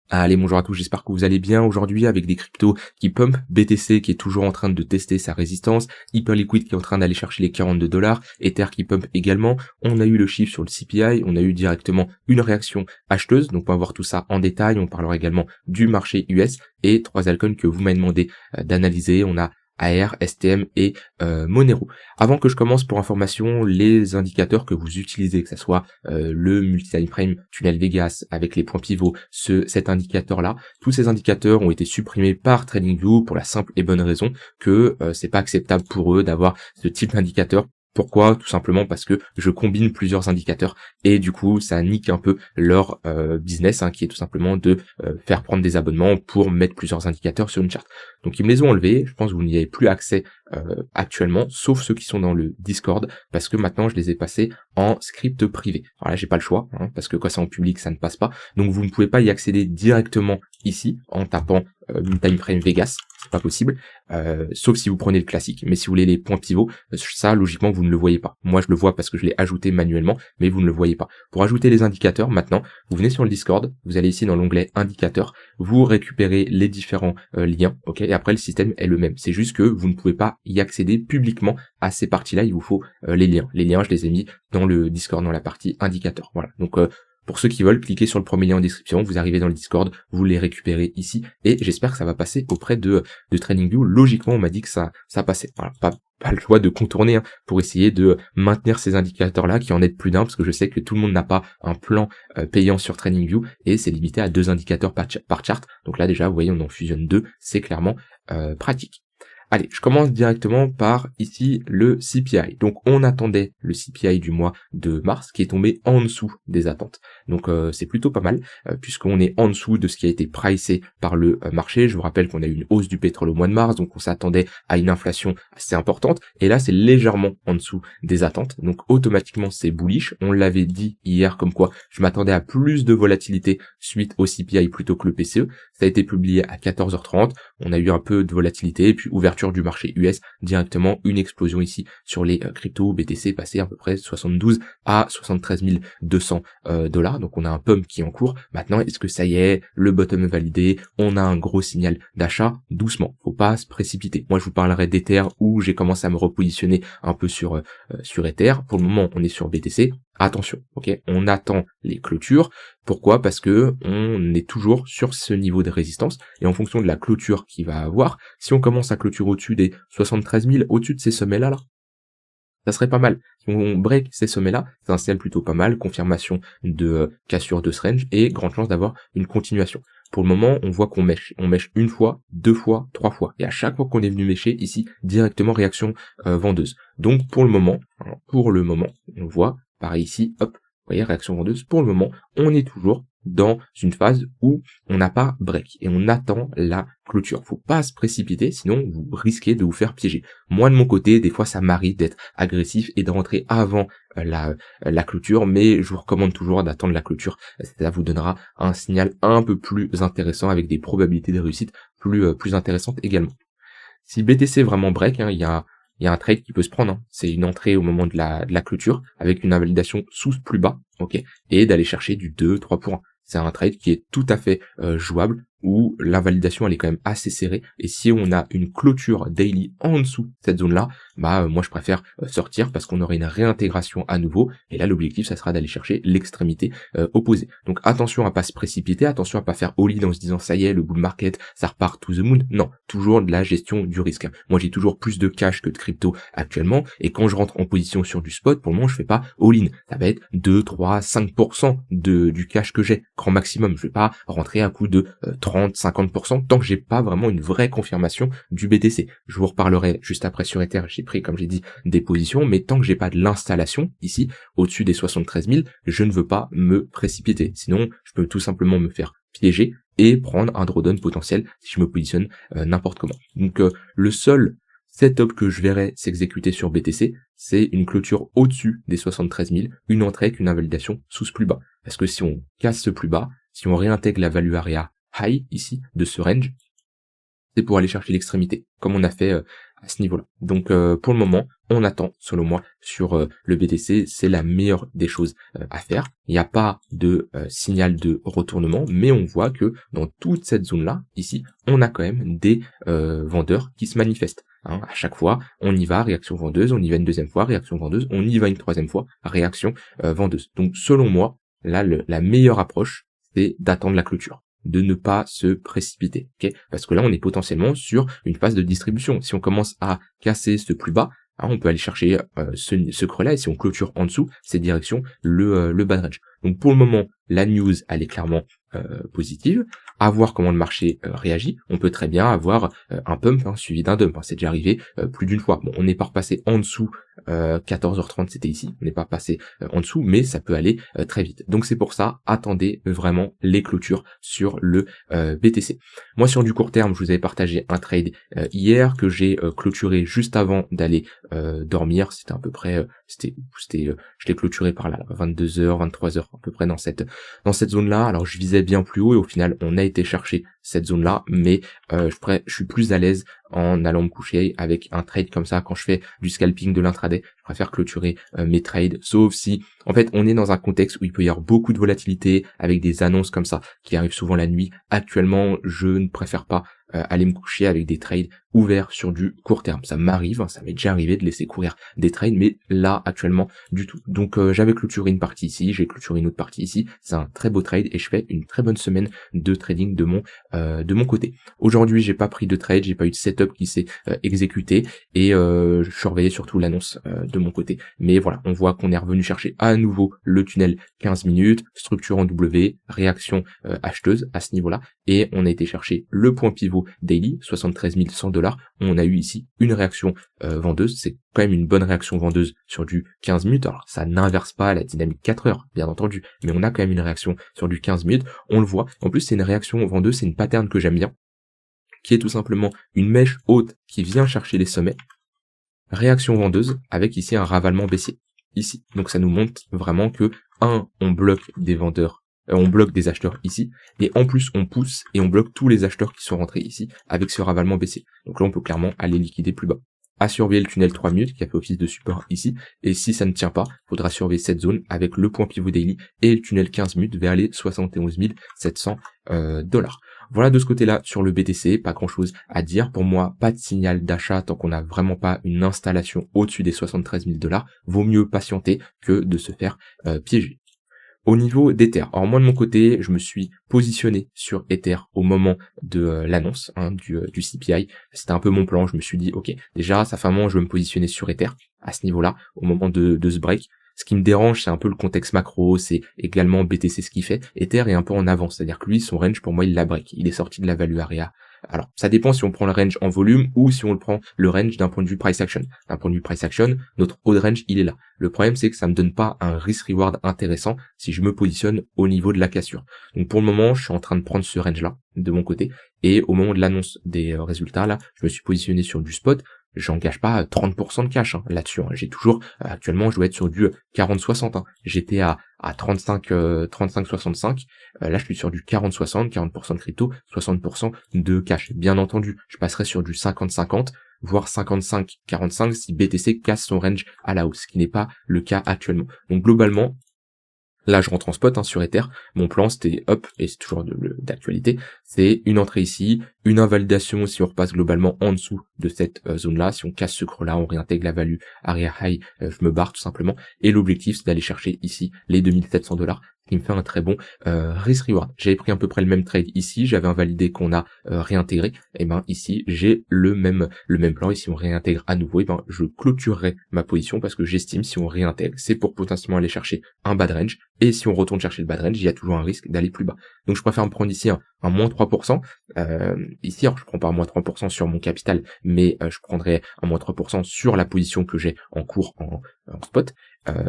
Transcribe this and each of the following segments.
Allez, bonjour à tous, j'espère que vous allez bien aujourd'hui avec des cryptos qui pump, BTC qui est toujours en train de tester sa résistance, Hyperliquid qui est en train d'aller chercher les 42 $, Ether qui pump également. On a eu le chiffre sur le CPI, on a eu directement une réaction acheteuse, donc on va voir tout ça en détail. On parlera également du marché US et trois altcoins que vous m'avez demandé d'analyser. On a AR, STM et Monero. Avant que je commence, pour information, les indicateurs que vous utilisez, que ce soit le multi-time frame tunnel Vegas avec les points pivots, cet indicateur-là, tous ces indicateurs ont été supprimés par TradingView pour la simple et bonne raison que c'est pas acceptable pour eux d'avoir ce type d'indicateur. Pourquoi? Tout simplement parce que je combine plusieurs indicateurs et du coup ça nique un peu leur business, qui est tout simplement de faire prendre des abonnements pour mettre plusieurs indicateurs sur une charte. Donc ils me les ont enlevés, je pense que vous n'y avez plus accès actuellement, sauf ceux qui sont dans le Discord, parce que maintenant je les ai passés en script privé. Alors là j'ai pas le choix, parce que quand c'est en public ça ne passe pas, donc vous ne pouvez pas y accéder directement ici en tapant time frame Vegas, c'est pas possible, sauf si vous prenez le classique. Mais si vous voulez les points pivots, ça logiquement vous ne le voyez pas. Moi je le vois parce que je l'ai ajouté manuellement, mais vous ne le voyez pas. Pour ajouter les indicateurs, maintenant, vous venez sur le Discord, vous allez ici dans l'onglet indicateurs, vous récupérez les différents liens, ok, et après le système est le même. C'est juste que vous ne pouvez pas y accéder publiquement à ces parties-là, il vous faut les liens. Les liens, je les ai mis dans le Discord, dans la partie indicateurs. Voilà. Donc pour ceux qui veulent, cliquez sur le premier lien en description, vous arrivez dans le Discord, vous les récupérez ici, et j'espère que ça va passer auprès de TradingView. Logiquement, on m'a dit que ça passait. Voilà, pas le choix de contourner pour essayer de maintenir ces indicateurs-là, qui en aident plus d'un, parce que je sais que tout le monde n'a pas un plan payant sur TradingView, et c'est limité à 2 indicateurs par chart. Donc là déjà, vous voyez, on en fusionne 2, c'est clairement pratique. Allez, je commence directement par ici le CPI. Donc on attendait le CPI du mois de mars qui est tombé en dessous des attentes. Donc c'est plutôt pas mal puisqu'on est en dessous de ce qui a été pricé par le marché. Je vous rappelle qu'on a eu une hausse du pétrole au mois de mars, donc on s'attendait à une inflation assez importante. Et là c'est légèrement en dessous des attentes. Donc automatiquement c'est bullish. On l'avait dit hier comme quoi je m'attendais à plus de volatilité suite au CPI plutôt que le PCE. Ça a été publié à 14h30. On a eu un peu de volatilité et puis ouverture du marché US, directement une explosion ici sur les cryptos. BTC passé à peu près 72 à 73 200 $. Donc on a un pump qui est en cours. Maintenant, est-ce que ça y est, le bottom est validé, on a un gros signal d'achat? Doucement, faut pas se précipiter. Moi je vous parlerai d'Ether où j'ai commencé à me repositionner un peu sur Ether. Pour le moment on est sur BTC. Attention, ok, on attend les clôtures. Pourquoi? Parce que on est toujours sur ce niveau de résistance et en fonction de la clôture qu'il va avoir, si on commence à clôturer au-dessus des 73 000, au-dessus de ces sommets-là, ça serait pas mal. Si on break ces sommets-là, c'est un ciel plutôt pas mal, confirmation de cassure de ce range et grande chance d'avoir une continuation. Pour le moment, on voit qu'on mèche. On mèche une fois, 2 fois, 3 fois. Et à chaque fois qu'on est venu mêcher, ici, directement réaction vendeuse. Donc pour le moment, on voit, pareil ici, hop, vous voyez, réaction vendeuse. Pour le moment, on est toujours dans une phase où on n'a pas break et on attend la clôture. Faut pas se précipiter, sinon vous risquez de vous faire piéger. Moi de mon côté, des fois ça m'arrive d'être agressif et de rentrer avant la clôture, mais je vous recommande toujours d'attendre la clôture. Ça vous donnera un signal un peu plus intéressant avec des probabilités de réussite plus intéressantes également. Si BTC vraiment break, il y a un trade qui peut se prendre, c'est une entrée au moment de la clôture avec une invalidation sous plus bas, ok, et d'aller chercher du 2-3 pour 1. C'est un trade qui est tout à fait jouable, où l'invalidation elle est quand même assez serrée, et si on a une clôture daily en dessous de cette zone-là, moi je préfère sortir parce qu'on aurait une réintégration à nouveau, et là l'objectif ça sera d'aller chercher l'extrémité opposée. Donc attention à pas se précipiter, attention à pas faire all-in en se disant ça y est, le bull market, ça repart to the moon. Non, toujours de la gestion du risque. Moi j'ai toujours plus de cash que de crypto actuellement, et quand je rentre en position sur du spot, pour le moment je fais pas all-in. Ça va être 2, 3, 5% du cash que j'ai, grand maximum. Je vais pas rentrer à coup de 30, 50% tant que j'ai pas vraiment une vraie confirmation du BTC. Je vous reparlerai juste après sur Ether, j'ai pris, comme j'ai dit, des positions, mais tant que j'ai pas de l'installation, ici, au-dessus des 73 000, je ne veux pas me précipiter. Sinon, je peux tout simplement me faire piéger et prendre un drawdown potentiel si je me positionne n'importe comment. Donc, le seul setup que je verrai s'exécuter sur BTC, c'est une clôture au-dessus des 73 000, une entrée avec une invalidation sous ce plus bas. Parce que si on casse ce plus bas, si on réintègre la value area high ici de ce range, c'est pour aller chercher l'extrémité, comme on a fait à ce niveau-là. Donc pour le moment, on attend, selon moi, sur le BTC, c'est la meilleure des choses à faire. Il n'y a pas de signal de retournement, mais on voit que dans toute cette zone-là, ici, on a quand même des vendeurs qui se manifestent. Hein. À chaque fois, on y va, réaction vendeuse, on y va une deuxième fois, réaction vendeuse, on y va une troisième fois, réaction vendeuse. Donc selon moi, là, la meilleure approche, c'est d'attendre la clôture, de ne pas se précipiter, ok? Parce que là, on est potentiellement sur une phase de distribution. Si on commence à casser ce plus bas, hein, on peut aller chercher ce creux-là, et si on clôture en dessous, c'est direction le bad range. Donc pour le moment, la news, elle est clairement positive. À voir comment le marché réagit. On peut très bien avoir un pump suivi d'un dump. Hein. C'est déjà arrivé plus d'une fois. Bon, on n'est pas repassé en dessous 14h30, c'était ici. On n'est pas passé en dessous, mais ça peut aller très vite. Donc c'est pour ça, attendez vraiment les clôtures sur le BTC. Moi, sur du court terme, je vous avais partagé un trade hier que j'ai clôturé juste avant d'aller dormir. C'était à peu près, je l'ai clôturé par là, 22h, 23h, à peu près dans cette zone-là. Alors je visais bien plus haut et au final, on a été chercher cette zone-là, mais je suis plus à l'aise en allant me coucher avec un trade comme ça. Quand je fais du scalping de l'intraday, je préfère clôturer mes trades, sauf si, en fait, on est dans un contexte où il peut y avoir beaucoup de volatilité avec des annonces comme ça qui arrivent souvent la nuit. Actuellement, je ne préfère pas aller me coucher avec des trades ouverts sur du court terme. Ça m'arrive, hein, ça m'est déjà arrivé de laisser courir des trades, mais là, actuellement, du tout. Donc j'avais clôturé une partie ici, j'ai clôturé une autre partie ici. C'est un très beau trade et je fais une très bonne semaine de trading de mon côté. Aujourd'hui, j'ai pas pris de trade, j'ai pas eu de setup qui s'est exécuté et je surveillais surtout l'annonce de mon côté. Mais voilà, on voit qu'on est revenu chercher à nouveau le tunnel 15 minutes, structure en W, réaction acheteuse à ce niveau-là, et on a été chercher le point pivot daily, 73 100 $. On a eu ici une réaction vendeuse, c'est quand même une bonne réaction vendeuse sur du 15 minutes. Alors ça n'inverse pas la dynamique 4 heures, bien entendu, mais on a quand même une réaction sur du 15 minutes, on le voit. En plus, c'est une réaction vendeuse, c'est une pattern que j'aime bien, qui est tout simplement une mèche haute qui vient chercher les sommets, réaction vendeuse avec ici un ravalement baissier, ici. Donc ça nous montre vraiment que, on bloque des vendeurs, on bloque des acheteurs ici, et en plus on pousse et on bloque tous les acheteurs qui sont rentrés ici avec ce ravalement baissier. Donc là on peut clairement aller liquider plus bas. À surveiller le tunnel 3 minutes qui a fait office de support ici, et si ça ne tient pas, faudra surveiller cette zone avec le point pivot daily et le tunnel 15 minutes vers les 71 700 $. Voilà de ce côté-là sur le BTC, pas grand chose à dire. Pour moi, pas de signal d'achat tant qu'on n'a vraiment pas une installation au-dessus des 73 000 $. Vaut mieux patienter que de se faire piéger. Au niveau d'Ether, alors moi de mon côté, je me suis positionné sur Ether au moment de l'annonce du CPI. C'était un peu mon plan, je me suis dit, ok, déjà, ça fait un moment, je veux me positionner sur Ether à ce niveau-là, au moment de ce break. Ce qui me dérange, c'est un peu le contexte macro, c'est également BTC ce qu'il fait. Ether est un peu en avance, c'est-à-dire que lui, son range, pour moi, il la break. Il est sorti de la value area. Alors, ça dépend si on prend le range en volume ou si on le prend le range d'un point de vue price action. D'un point de vue price action, notre haut range, il est là. Le problème, c'est que ça me donne pas un risk-reward intéressant si je me positionne au niveau de la cassure. Donc, pour le moment, je suis en train de prendre ce range-là de mon côté. Et au moment de l'annonce des résultats, là, je me suis positionné sur du spot. J'engage pas 30% de cash là-dessus. J'ai toujours, actuellement, je dois être sur du 40-60. J'étais à 35-65. Là, je suis sur du 40-60, 40% de crypto, 60% de cash. Bien entendu, je passerai sur du 50-50, voire 55-45 si BTC casse son range à la hausse, ce qui n'est pas le cas actuellement. Donc globalement, là, je rentre en spot sur Ether. Mon plan, c'était hop, et c'est toujours d'actualité, c'est une entrée ici, une invalidation si on repasse globalement en dessous de cette zone-là. Si on casse ce creux-là, on réintègre la value area high, je me barre tout simplement. Et l'objectif, c'est d'aller chercher ici les 2700 $, qui me fait un très bon risk-reward. J'avais pris à peu près le même trade ici, j'avais invalidé qu'on a réintégré. Et ben ici, j'ai le même plan. Et si on réintègre à nouveau, et ben je clôturerai ma position parce que j'estime si on réintègre, c'est pour potentiellement aller chercher un bad range. Et si on retourne chercher le bad range, il y a toujours un risque d'aller plus bas. Donc je préfère me prendre ici un moins 3%. Ici, alors je prends pas un moins 3% sur mon capital, mais je prendrai un moins 3% sur la position que j'ai en cours en spot.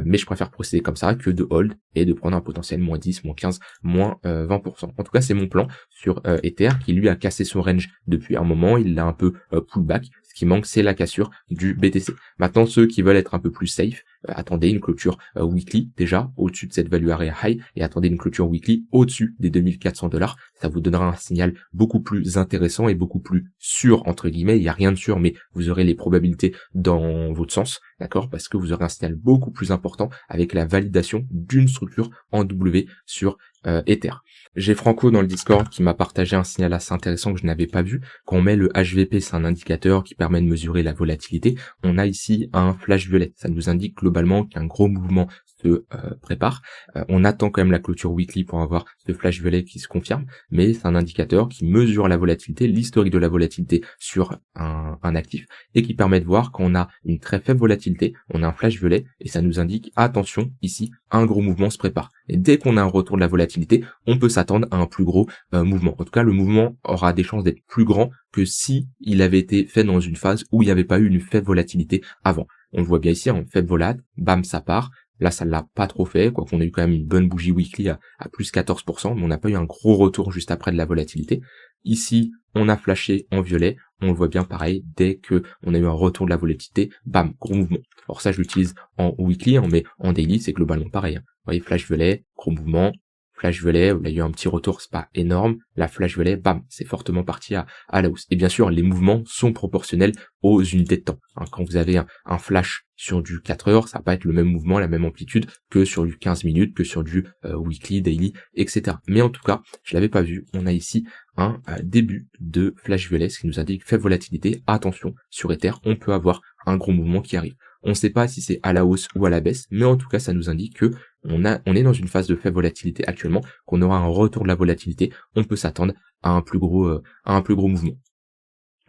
Mais je préfère procéder comme ça que de hold et de prendre un potentiel moins 10, moins 15, moins 20%. En tout cas, c'est mon plan sur Ether qui lui a cassé son range depuis un moment. Il l'a un peu pullback, ce qui manque, c'est la cassure du BTC. Maintenant, ceux qui veulent être un peu plus safe, attendez une clôture weekly déjà au-dessus de cette value area high et attendez une clôture weekly au-dessus des 2400 $. Ça vous donnera un signal beaucoup plus intéressant et beaucoup plus sûr, entre guillemets. Il n'y a rien de sûr, mais vous aurez les probabilités dans votre sens, d'accord, parce que vous aurez un signal beaucoup plus important avec la validation d'une structure en W sur Ether. J'ai Franco dans le Discord qui m'a partagé un signal assez intéressant que je n'avais pas vu. Quand on met le HVP, c'est un indicateur qui permet de mesurer la volatilité. On a ici un flash violet. Ça nous indique globalement qu'un gros mouvement se prépare. On attend quand même la clôture weekly pour avoir ce flash violet qui se confirme, mais c'est un indicateur qui mesure la volatilité, l'historique de la volatilité sur un actif, et qui permet de voir quand on a une très faible volatilité, on a un flash violet, et ça nous indique, attention, ici, un gros mouvement se prépare. Et dès qu'on a un retour de la volatilité, on peut s'attendre à un plus gros mouvement. En tout cas, le mouvement aura des chances d'être plus grand que si il avait été fait dans une phase où il n'y avait pas eu une faible volatilité avant. On le voit bien ici, en faible volat, bam, ça part. Là, ça ne l'a pas trop fait, quoi qu'on a eu quand même une bonne bougie weekly à plus 14%, mais on n'a pas eu un gros retour juste après de la volatilité. Ici, on a flashé en violet, on le voit bien pareil, dès que on a eu un retour de la volatilité, bam, gros mouvement. Alors ça, je l'utilise en weekly, mais en daily, c'est globalement pareil. Vous voyez, flash violet, gros mouvement, flash violet, là il y a eu un petit retour, c'est pas énorme, la flash violet, bam, c'est fortement parti à la hausse. Et bien sûr, les mouvements sont proportionnels aux unités de temps. Quand vous avez un flash sur du 4 heures, ça va pas être le même mouvement, la même amplitude que sur du 15 minutes, que sur du weekly, daily, etc. Mais en tout cas, je l'avais pas vu, on a ici un début de flash violet, ce qui nous indique faible volatilité. Attention, sur Ether, on peut avoir un gros mouvement qui arrive. On ne sait pas si c'est à la hausse ou à la baisse, mais en tout cas, ça nous indique que on est dans une phase de faible volatilité actuellement, qu'on aura un retour de la volatilité, on peut s'attendre à un plus gros mouvement.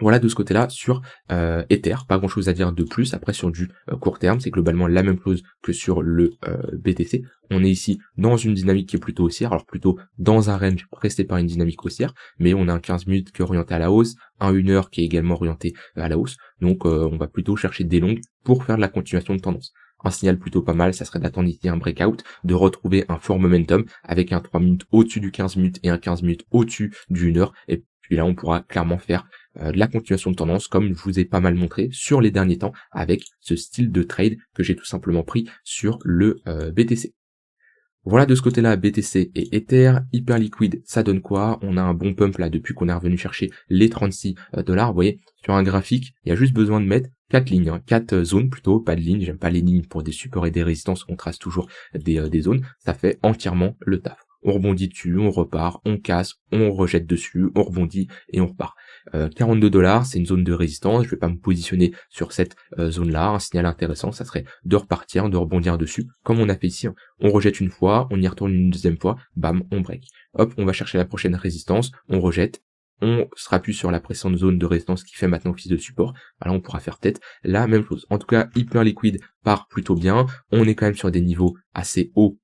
Voilà de ce côté-là sur Ether, pas grand chose à dire de plus. Après sur du court terme, c'est globalement la même chose que sur le BTC. On est ici dans une dynamique qui est plutôt haussière, alors plutôt dans un range resté par une dynamique haussière, mais on a un 15 minutes qui est orienté à la hausse, un 1 heure qui est également orienté à la hausse, donc on va plutôt chercher des longues pour faire de la continuation de tendance. Un signal plutôt pas mal, ça serait d'attendre ici un breakout, de retrouver un fort momentum avec un 3 minutes au-dessus du 15 minutes et un 15 minutes au-dessus du 1 heure, et puis là on pourra clairement faire de la continuation de tendance comme je vous ai pas mal montré sur les derniers temps avec ce style de trade que j'ai tout simplement pris sur le BTC. Voilà de ce côté-là BTC et Ether. Hyper liquide, ça donne quoi? On a un bon pump là depuis qu'on est revenu chercher les 36 $. Vous voyez, sur un graphique, il y a juste besoin de mettre 4 lignes, 4 zones plutôt, pas de lignes. J'aime pas les lignes pour des supports et des résistances, on trace toujours des zones. Ça fait entièrement le taf. On rebondit dessus, on repart, on casse, on rejette dessus, on rebondit et on repart. 42 $, c'est une zone de résistance. Je vais pas me positionner sur cette zone-là. Un signal intéressant, ça serait de repartir, de rebondir dessus, comme on a fait ici. On rejette une fois, on y retourne une deuxième fois, bam, on break. Hop, on va chercher la prochaine résistance, on rejette, on se rappuie sur la précédente zone de résistance qui fait maintenant office de support. Voilà, on pourra faire peut-être la même chose. En tout cas, hyper liquide part plutôt bien. On est quand même sur des niveaux assez hauts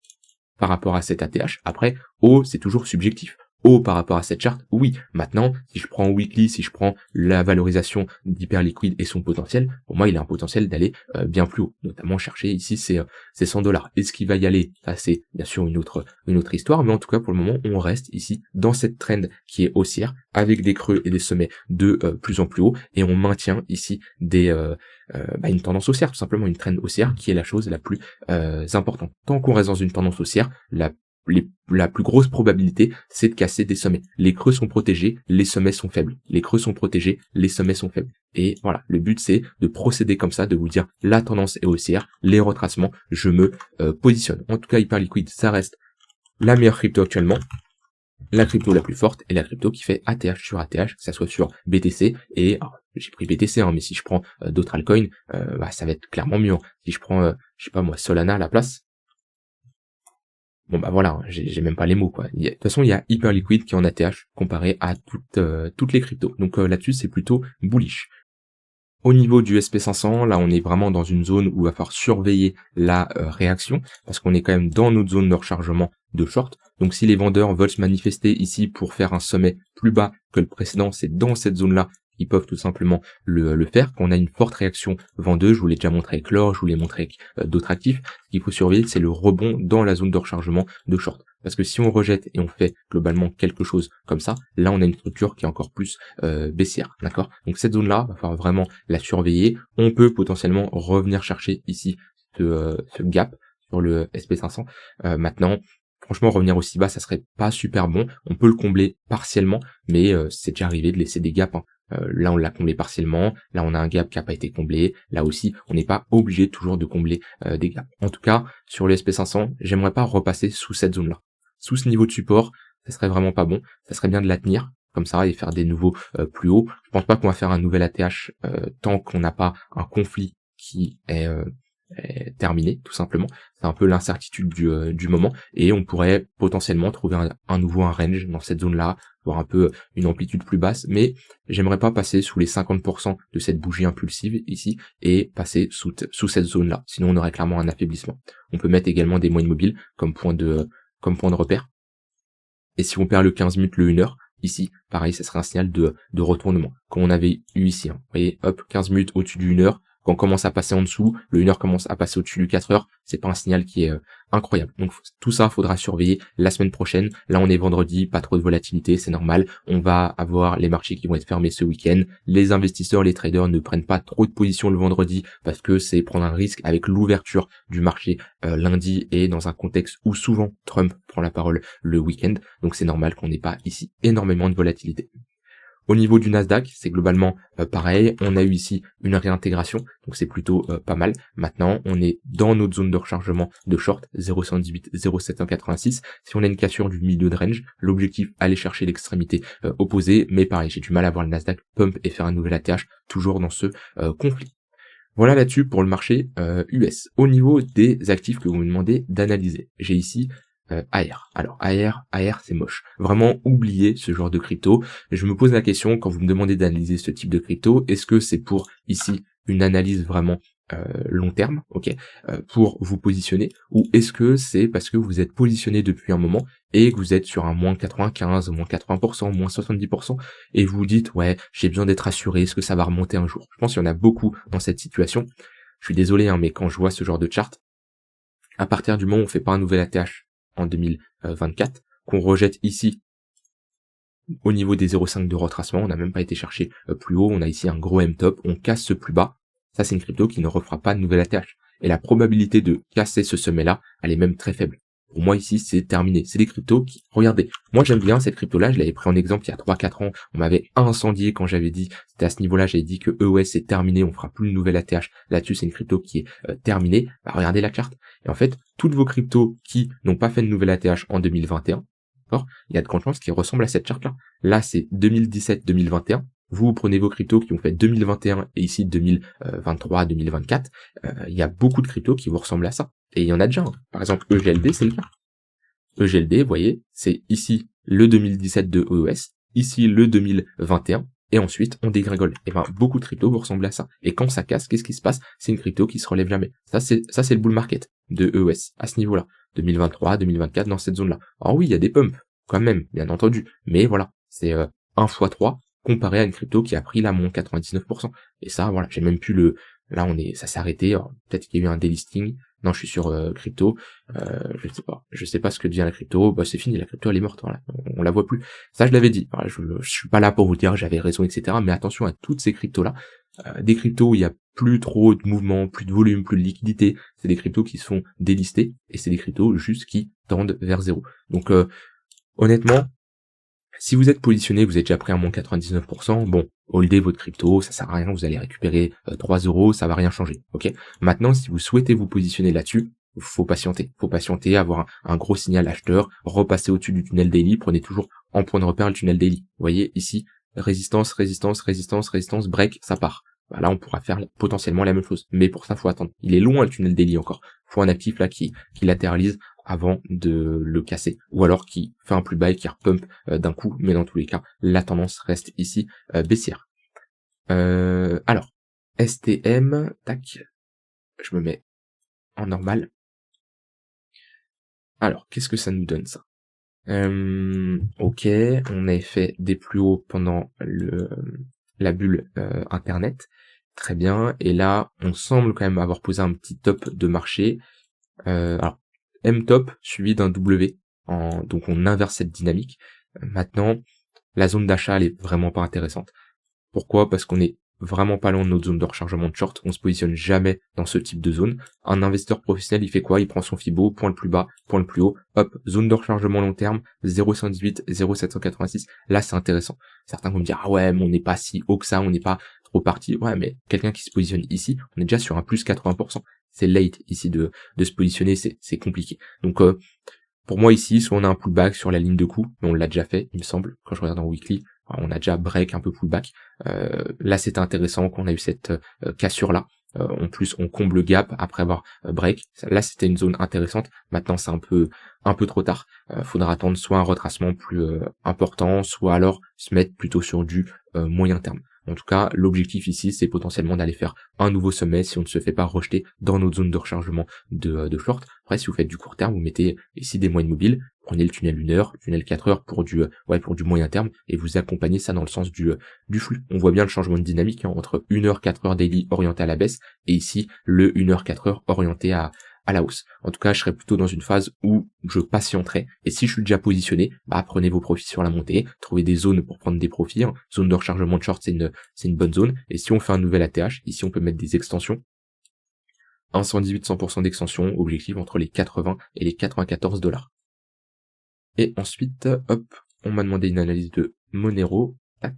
par rapport à cet ATH. Après, haut, c'est toujours subjectif. Haut par rapport à cette charte, oui. Maintenant, si je prends weekly, si je prends la valorisation d'hyperliquide et son potentiel, pour moi, il a un potentiel d'aller bien plus haut. Notamment chercher ici, c'est 100 $. Est-ce qu'il va y aller? Ça, c'est bien sûr une autre histoire, mais en tout cas, pour le moment, on reste ici dans cette trend qui est haussière, avec des creux et des sommets de plus en plus haut, et on maintient ici une tendance haussière, tout simplement une trend haussière qui est la chose la plus importante. Tant qu'on reste dans une tendance haussière, la plus grosse probabilité, c'est de casser des sommets. Les creux sont protégés, les sommets sont faibles. Les creux sont protégés, les sommets sont faibles. Et voilà, le but c'est de procéder comme ça, de vous dire la tendance est haussière, les retracements, je me positionne. En tout cas, hyper liquide, ça reste la meilleure crypto actuellement. La crypto la plus forte et la crypto qui fait ATH sur ATH, que ça soit sur BTC et j'ai pris BTC, mais si je prends d'autres altcoins, ça va être clairement mieux. Si je prends, je sais pas moi, Solana à la place, bon bah voilà, j'ai même pas les mots quoi. De toute façon, il y a hyper liquide qui est en ATH comparé à toutes les cryptos. Donc là-dessus, c'est plutôt bullish. Au niveau du SP500, là on est vraiment dans une zone où il va falloir surveiller la réaction, parce qu'on est quand même dans notre zone de rechargement de short. Donc si les vendeurs veulent se manifester ici pour faire un sommet plus bas que le précédent, c'est dans cette zone-là ils peuvent tout simplement le faire. Quand on a une forte réaction vendeuse, je vous l'ai déjà montré avec l'or, je vous l'ai montré avec d'autres actifs, ce qu'il faut surveiller, c'est le rebond dans la zone de rechargement de short. Parce que si on rejette et on fait globalement quelque chose comme ça, là on a une structure qui est encore plus baissière, d'accord? Donc cette zone-là, va falloir vraiment la surveiller. On peut potentiellement revenir chercher ici ce gap sur le SP500. Maintenant, franchement, revenir aussi bas, ça serait pas super bon. On peut le combler partiellement, mais c'est déjà arrivé de laisser des gaps, hein. Là, on l'a comblé partiellement. Là, on a un gap qui n'a pas été comblé. Là aussi, on n'est pas obligé toujours de combler des gaps. En tout cas, sur le SP500, j'aimerais pas repasser sous cette zone-là. Sous ce niveau de support, ça serait vraiment pas bon. Ça serait bien de la tenir comme ça et faire des nouveaux plus hauts. Je pense pas qu'on va faire un nouvel ATH tant qu'on n'a pas un conflit qui est terminé, tout simplement. C'est un peu l'incertitude du moment, et on pourrait potentiellement trouver un nouveau range dans cette zone-là, voir un peu une amplitude plus basse, mais j'aimerais pas passer sous les 50% de cette bougie impulsive ici, et passer sous cette zone-là, sinon on aurait clairement un affaiblissement. On peut mettre également des moyennes mobiles comme point de repère, et si on perd le 15 minutes, le 1 heure, ici, pareil, ça serait un signal de retournement, comme on avait eu ici, hein. Vous voyez, hop, 15 minutes au-dessus du 1 heure, quand on commence à passer en dessous, le 1 heure commence à passer au-dessus du 4 heures, c'est pas un signal qui est incroyable. Donc tout ça, faudra surveiller la semaine prochaine. Là, on est vendredi, pas trop de volatilité, c'est normal. On va avoir les marchés qui vont être fermés ce week-end. Les investisseurs, les traders ne prennent pas trop de position le vendredi parce que c'est prendre un risque avec l'ouverture du marché lundi, et dans un contexte où souvent Trump prend la parole le week-end. Donc c'est normal qu'on n'ait pas ici énormément de volatilité. Au niveau du Nasdaq, c'est globalement pareil. On a eu ici une réintégration, donc c'est plutôt pas mal. Maintenant, on est dans notre zone de rechargement de short, 0,118, 0,786. Si on a une cassure du milieu de range, l'objectif, aller chercher l'extrémité opposée. Mais pareil, j'ai du mal à voir le Nasdaq pump et faire un nouvel ATH, toujours dans ce conflit. Voilà là-dessus pour le marché US. Au niveau des actifs que vous me demandez d'analyser, j'ai ici AR. Alors AR c'est moche. Vraiment oubliez ce genre de crypto. Je me pose la question quand vous me demandez d'analyser ce type de crypto, est-ce que c'est pour ici une analyse vraiment long terme, ok, pour vous positionner, ou est-ce que c'est parce que vous êtes positionné depuis un moment et que vous êtes sur un moins 95, moins 80%, moins 70%, et vous vous dites ouais, j'ai besoin d'être assuré, est-ce que ça va remonter un jour? Je pense qu'il y en a beaucoup dans cette situation. Je suis désolé, hein, mais quand je vois ce genre de chart, à partir du moment où on fait pas un nouvel ATH en 2024, qu'on rejette ici au niveau des 0,5 de retracement, on n'a même pas été chercher plus haut, on a ici un gros M-top, on casse ce plus bas, ça c'est une crypto qui ne refera pas de nouvelle ATH. Et la probabilité de casser ce sommet-là, elle est même très faible. Pour moi ici, c'est terminé. C'est des cryptos qui, regardez, moi j'aime bien cette crypto-là, je l'avais pris en exemple il y a 3-4 ans, on m'avait incendié quand j'avais dit, c'était à ce niveau-là, j'avais dit que EOS c'est terminé, on fera plus de nouvelle ATH. Là-dessus, c'est une crypto qui est terminée. Bah, regardez la charte. Et en fait, toutes vos cryptos qui n'ont pas fait de nouvelle ATH en 2021, d'accord, il y a de grandes chances qu'ils ressemblent à cette charte-là. Là, c'est 2017-2021. Vous prenez vos cryptos qui ont fait 2021 et ici 2023, 2024. Il y a beaucoup de cryptos qui vous ressemblent à ça. Et il y en a déjà un. Par exemple, EGLD, c'est le cas. EGLD, vous voyez, c'est ici le 2017 de EOS, ici le 2021, et ensuite on dégrégole. Et ben beaucoup de cryptos vous ressemblent à ça. Et quand ça casse, qu'est-ce qui se passe? C'est une crypto qui se relève jamais. Ça c'est le bull market de EOS à ce niveau-là. 2023, 2024 dans cette zone-là. Alors oui, il y a des pumps quand même, bien entendu, mais voilà, c'est 1 x 3 comparé à une crypto qui a pris là mon 99%. Et ça, voilà, j'ai même plus le... Là, ça s'est arrêté. Peut-être qu'il y a eu un delisting. Non, je suis sur crypto. Je sais pas ce que devient la crypto. Bah, c'est fini, la crypto elle est morte. Voilà, on la voit plus. Ça, je l'avais dit. Voilà, je suis pas là pour vous dire j'avais raison, etc. Mais attention à toutes ces cryptos là. Des cryptos où il y a plus trop de mouvement, plus de volume, plus de liquidité. C'est des cryptos qui se font délister, et c'est des cryptos juste qui tendent vers zéro. Donc honnêtement, si vous êtes positionné, vous êtes déjà pris un moins 99%, bon, holdez votre crypto, ça sert à rien, vous allez récupérer 3 euros, ça va rien changer, ok? Maintenant, si vous souhaitez vous positionner là-dessus, faut patienter, avoir un gros signal acheteur, repasser au-dessus du tunnel daily, prenez toujours en point de repère le tunnel daily. Vous voyez, ici, résistance, break, ça part. Bah là, on pourra faire potentiellement la même chose. Mais pour ça, faut attendre. Il est loin le tunnel daily encore. Faut un actif là qui latéralise avant de le casser, ou alors qui fait un plus bas et qui repump d'un coup, mais dans tous les cas, la tendance reste ici baissière. Alors, STM, tac, je me mets en normal. Alors, qu'est-ce que ça nous donne ça? Ok, on avait fait des plus hauts pendant la bulle internet. Très bien. Et là, on semble quand même avoir posé un petit top de marché. Alors, M top suivi d'un W. Donc on inverse cette dynamique. Maintenant, la zone d'achat, elle est vraiment pas intéressante. Pourquoi? Parce qu'on est vraiment pas loin de notre zone de rechargement de short, on se positionne jamais dans ce type de zone. Un investisseur professionnel, il fait quoi? Il prend son Fibo, point le plus bas, point le plus haut, hop, zone de rechargement long terme, 0,118, 0,786, là c'est intéressant. Certains vont me dire, ah ouais, mais on n'est pas si haut que ça, on n'est pas trop parti. Ouais, mais quelqu'un qui se positionne ici, on est déjà sur un plus 80%. C'est late ici de se positionner, c'est compliqué. Donc pour moi ici, soit on a un pullback sur la ligne de coup, mais on l'a déjà fait, il me semble, quand je regarde en weekly, on a déjà break un peu pullback. Là c'était intéressant qu'on a eu cette cassure là. En plus on comble le gap après avoir break. Là c'était une zone intéressante. Maintenant c'est un peu trop tard. Faudra attendre soit un retracement plus important, soit alors se mettre plutôt sur du moyen terme. En tout cas, l'objectif ici, c'est potentiellement d'aller faire un nouveau sommet si on ne se fait pas rejeter dans notre zone de rechargement de short. Après, si vous faites du court terme, vous mettez ici des moyennes mobiles, prenez le tunnel 1 heure, tunnel 4 heures pour du moyen terme et vous accompagnez ça dans le sens du flux. On voit bien le changement de dynamique entre 1 heure 4 heures daily orienté à la baisse et ici le 1 heure 4 heures orienté à la hausse. En tout cas, je serais plutôt dans une phase où je patienterai. Et si je suis déjà positionné, prenez vos profits sur la montée, trouvez des zones pour prendre des profits. Zone de rechargement de short, c'est une bonne zone. Et si on fait un nouvel ATH, ici on peut mettre des extensions. 118, 100% d'extension, objectif entre les 80 et les 94 $. Et ensuite, hop, on m'a demandé une analyse de Monero. Tac.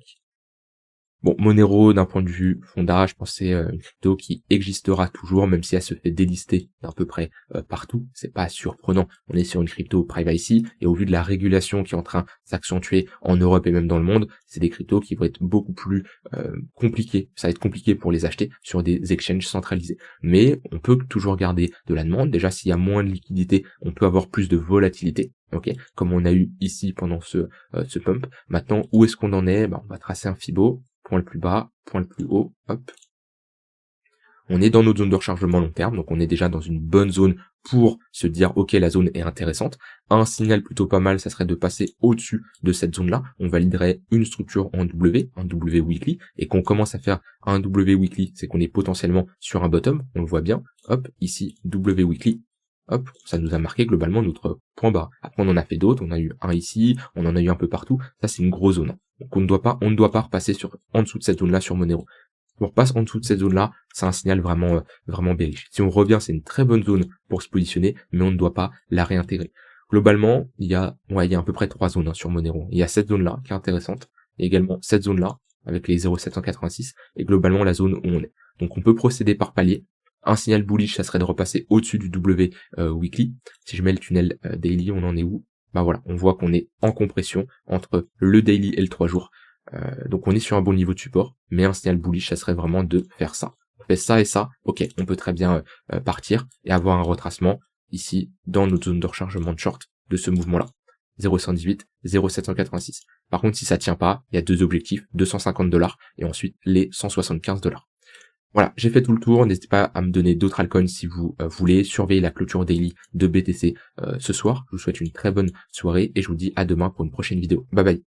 Bon, Monero, d'un point de vue fondage, je pense que c'est une crypto qui existera toujours, même si elle se fait délister d'à peu près partout. C'est pas surprenant. On est sur une crypto privacy, et au vu de la régulation qui est en train de s'accentuer en Europe et même dans le monde, c'est des cryptos qui vont être beaucoup plus compliqués. Ça va être compliqué pour les acheter sur des exchanges centralisés. Mais on peut toujours garder de la demande. Déjà, s'il y a moins de liquidité, on peut avoir plus de volatilité. Ok, comme on a eu ici pendant ce pump. Maintenant, où est-ce qu'on en est? On va tracer un Fibo. Point le plus bas, point le plus haut, hop. On est dans notre zone de rechargement long terme, donc on est déjà dans une bonne zone pour se dire, ok, la zone est intéressante. Un signal plutôt pas mal, ça serait de passer au-dessus de cette zone-là. On validerait une structure en W, un W weekly, et qu'on commence à faire un W weekly, c'est qu'on est potentiellement sur un bottom, on le voit bien. Hop, ici, W weekly. Hop, ça nous a marqué globalement notre point bas. Après, on en a fait d'autres, on a eu un ici, on en a eu un peu partout. Ça, c'est une grosse zone. Donc, on ne doit pas repasser en dessous de cette zone-là sur Monero. Si on repasse en dessous de cette zone-là, c'est un signal vraiment bearish. Si on revient, c'est une très bonne zone pour se positionner, mais on ne doit pas la réintégrer. Globalement, il y a à peu près 3 zones sur Monero. Il y a cette zone-là qui est intéressante, et également cette zone-là avec les 0,786, et globalement la zone où on est. Donc, on peut procéder par palier. Un signal bullish, ça serait de repasser au-dessus du W weekly. Si je mets le tunnel daily, on en est où? Voilà, on voit qu'on est en compression entre le daily et le 3 jours. Donc on est sur un bon niveau de support, mais un signal bullish, ça serait vraiment de faire ça. On fait ça et ça, ok, on peut très bien partir et avoir un retracement ici dans notre zone de rechargement de short de ce mouvement-là. 0,118, 0,786. Par contre, si ça tient pas, il y a deux objectifs, 250 $ et ensuite les 175 $. Voilà, j'ai fait tout le tour, n'hésitez pas à me donner d'autres altcoins si vous voulez, surveiller la clôture daily de BTC ce soir. Je vous souhaite une très bonne soirée et je vous dis à demain pour une prochaine vidéo. Bye bye.